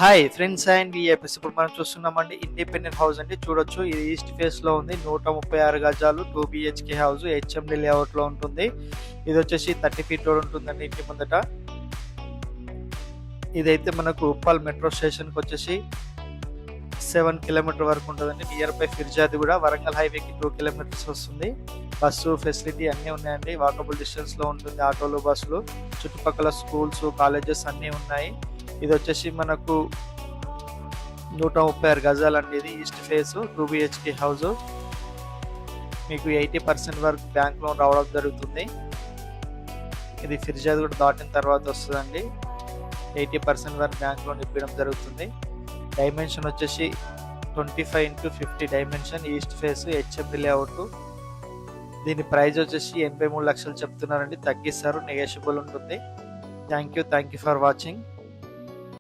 Hi friends and ఈ episode ఇప్పుడు మనం చూస్తున్నామండి ఇండిపెండెంట్ హౌస్ అండి. చూడొచ్చు ఇది ఈస్ట్ ఫేస్ లో ఉంది. 136 గజాలు 2 బిహెచ్కే హౌస్ హెచ్ఎండి లేఅవుట్ లో ఉంటుంది. ఇది వచ్చేసి 30 ఫీట్ రోడ్ ఉంటుందండి ఇంటి ముందట. ఇదైతే మనకు ఉప్పల్ మెట్రో స్టేషన్ కి వచ్చేసి 7 కిలోమీటర్ వరకు ఉంటుందండి. నియర్ బై ఫిర్జాది కూడా వరంగల్ హైవేకి 2 కిలోమీటర్స్ వస్తుంది. బస్సు ఫెసిలిటీ అన్నీ ఉన్నాయండి. వాకబుల్ డిస్టెన్స్ లో ఉంటుంది. ఆటోలు బస్సులు చుట్టుపక్కల స్కూల్స్ కాలేజెస్ అన్నీ ఉన్నాయి. ఇది వచ్చేసి మనకు 136 గజాలు అండి. ఇది ఈస్ట్ ఫేస్ 2 బిహెచ్కే హౌస్. మీకు 80% వరకు బ్యాంక్ లోన్ రావడం జరుగుతుంది. ఇది ఫిర్జాద్ కూడా దాటిన తర్వాత వస్తుందండి. 80% వరకు బ్యాంక్ లోన్ ఇవ్వడం జరుగుతుంది. డైమెన్షన్ వచ్చేసి 25x50 dimension, east face HMD layout. దీని ప్రైస్ వచ్చేసి 83 లక్షలు చెప్తున్నారండి. తగ్గిస్తారు, నెగోషియబుల్ ఉంటుంది. Thank you for watching.